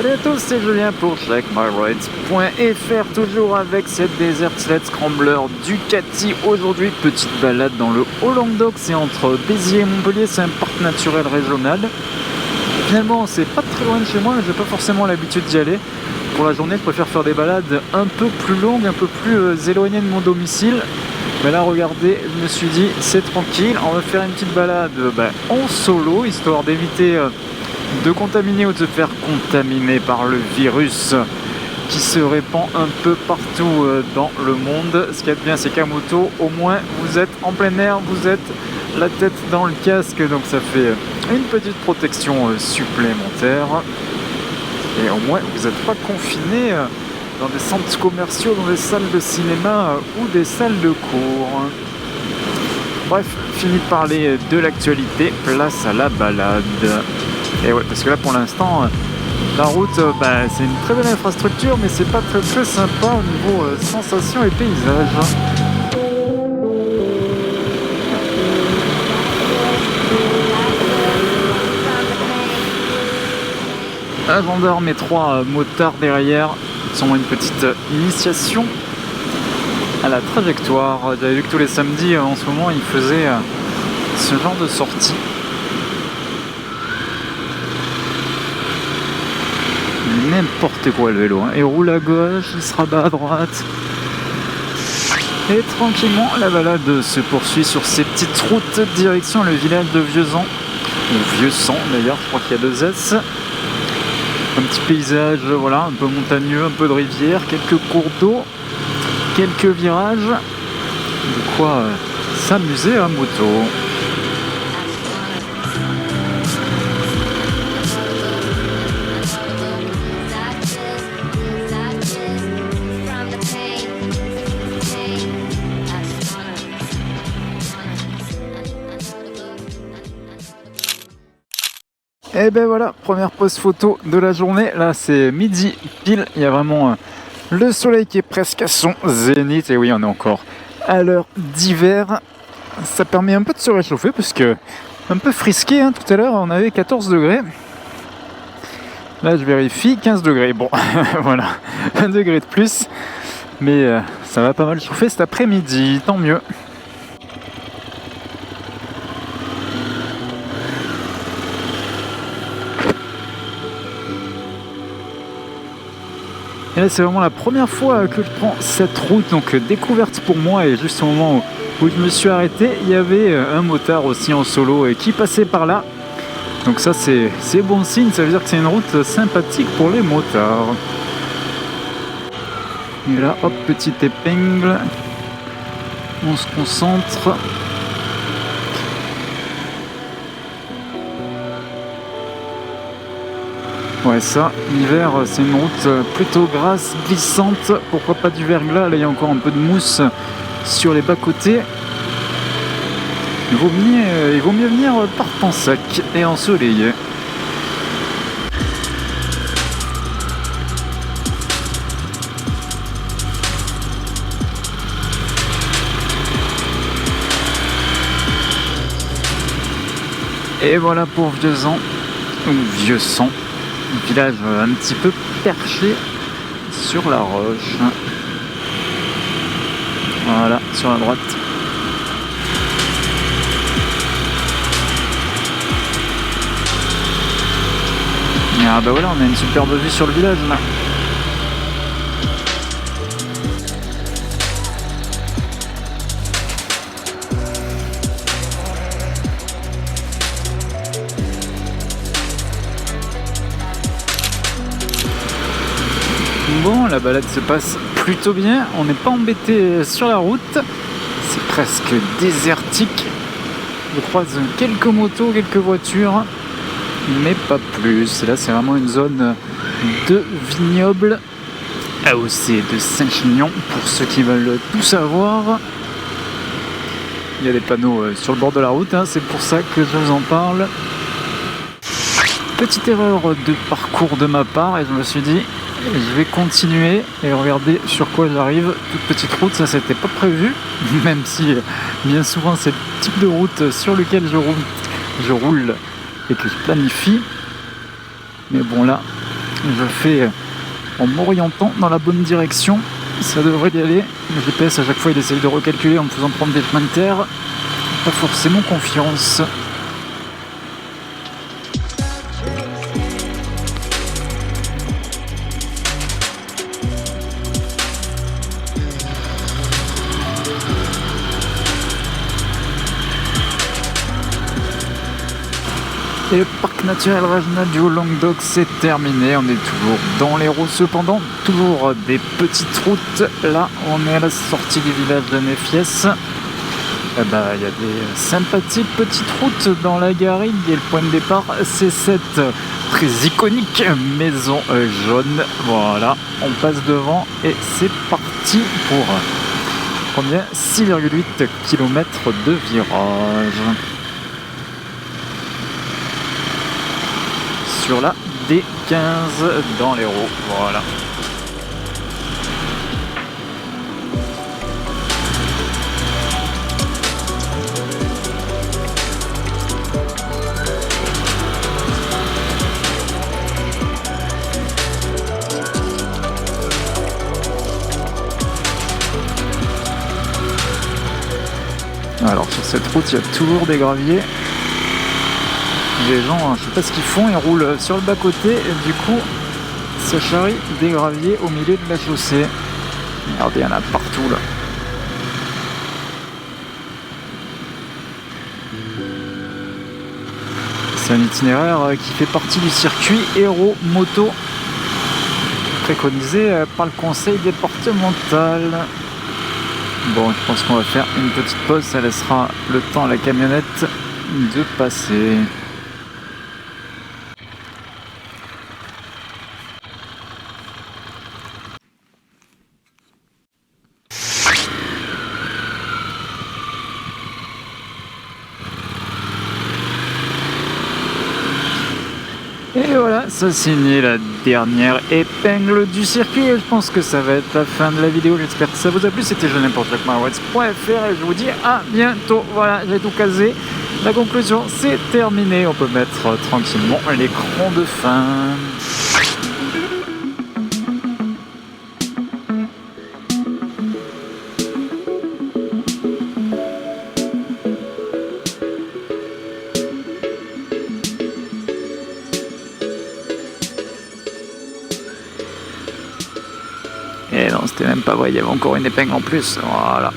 Salut à tous, c'est Julien pour checkmyrides.fr, toujours avec cette Desert Sled Scrambler Ducati. Aujourd'hui, petite balade dans le Haut-Languedoc, c'est entre Béziers et Montpellier, c'est un parc naturel régional. Finalement, c'est pas très loin de chez moi, mais j'ai pas forcément l'habitude d'y aller. Pour la journée, je préfère faire des balades un peu plus longues, un peu plus éloignées de mon domicile. Mais là, regardez, je me suis dit, c'est tranquille, on va faire une petite balade en solo, histoire d'éviter de contaminer ou de se faire contaminer par le virus qui se répand un peu partout dans le monde. Ce qui est bien, c'est qu'à moto, au moins, vous êtes en plein air, vous êtes la tête dans le casque, donc ça fait une petite protection supplémentaire. Et au moins, vous n'êtes pas confiné dans des centres commerciaux, dans des salles de cinéma ou des salles de cours. Bref, fini de parler de l'actualité, place à la balade. Et ouais, parce que là pour l'instant, la route, c'est une très belle infrastructure, mais c'est pas très très sympa au niveau sensation et paysage. Un gendarme et 3 motards derrière, sont une petite initiation à la trajectoire. J'avais vu que tous les samedis en ce moment ils faisaient ce genre de sortie. N'importe quoi le vélo, hein. Il roule à gauche, il se rabat à droite. Et tranquillement la balade se poursuit sur ces petites routes direction le village de Vieux-Sang. Ou Vieux-Sang d'ailleurs, je crois qu'il y a 2 S. Un petit paysage, voilà, un peu montagneux, un peu de rivière, quelques cours d'eau, quelques virages. De quoi s'amuser à moto. Et ben voilà, première pose photo de la journée. Là c'est midi pile, il y a vraiment le soleil qui est presque à son zénith. Et oui, on est encore à l'heure d'hiver. Ça permet un peu de se réchauffer parce que un peu frisqué, hein. Tout à l'heure on avait 14 degrés. Là je vérifie, 15 degrés. Bon, voilà, 1 degré de plus. Mais ça va pas mal chauffer cet après-midi, tant mieux. Et là c'est vraiment la première fois que je prends cette route, donc découverte pour moi, et juste au moment où je me suis arrêté, il y avait un motard aussi en solo qui passait par là. Donc ça c'est bon signe, ça veut dire que c'est une route sympathique pour les motards. Et là hop, petite épingle, on se concentre. Ouais, ça, l'hiver, c'est une route plutôt grasse, glissante. Pourquoi pas du verglas? Là, il y a encore un peu de mousse sur les bas-côtés. Il vaut mieux venir par temps sec et ensoleillé. Et voilà pour Vieux-Sang, ou Vieux-Sang. Village un petit peu perché sur la roche. Voilà, sur la droite. Et voilà, on a une superbe vue sur le village là. Bon, la balade se passe plutôt bien, on n'est pas embêté sur la route, c'est presque désertique. Je croise quelques motos, quelques voitures, mais pas plus. Et là c'est vraiment une zone de vignoble, AOC de Saint-Chinian pour ceux qui veulent tout savoir. Il y a des panneaux sur le bord de la route, hein, c'est pour ça que je vous en parle. Petite erreur de parcours de ma part et je me suis dit je vais continuer et regarder sur quoi j'arrive. Toute petite route, ça c'était pas prévu, même si bien souvent c'est le type de route sur lequel je roule et que je planifie. Mais bon là, Je fais en m'orientant dans la bonne direction. Ça devrait y aller. Le GPS à chaque fois il essaye de recalculer en me faisant prendre des chemins de terre. Pas forcément confiance. Et le parc naturel régional du Haut-Languedoc, c'est terminé. On est toujours dans l'Hérault cependant. Toujours des petites routes. Là, on est à la sortie du village de Néfiès. Il y a des sympathiques petites routes dans la garrigue. Et le point de départ, c'est cette très iconique maison jaune. Voilà, on passe devant et c'est parti pour combien 6,8 km de virage. Sur la D15 dans l'Hérault, voilà. Alors sur cette route, il y a toujours des graviers. Les gens, je sais pas ce qu'ils font, ils roulent sur le bas-côté et du coup, ça charrie des graviers au milieu de la chaussée. Regardez, il y en a partout là. C'est un itinéraire qui fait partie du circuit Hérault Moto, préconisé par le conseil départemental. Bon, je pense qu'on va faire une petite pause, ça laissera le temps à la camionnette de passer. Et voilà, ça signe la dernière épingle du circuit et je pense que ça va être la fin de la vidéo. J'espère que ça vous a plu. C'était JeN'importeQuoi.fr et je vous dis à bientôt. Voilà, j'ai tout casé. La conclusion, c'est terminé. On peut mettre tranquillement l'écran de fin. Et non, c'était même pas vrai, il y avait encore une épingle en plus. Voilà.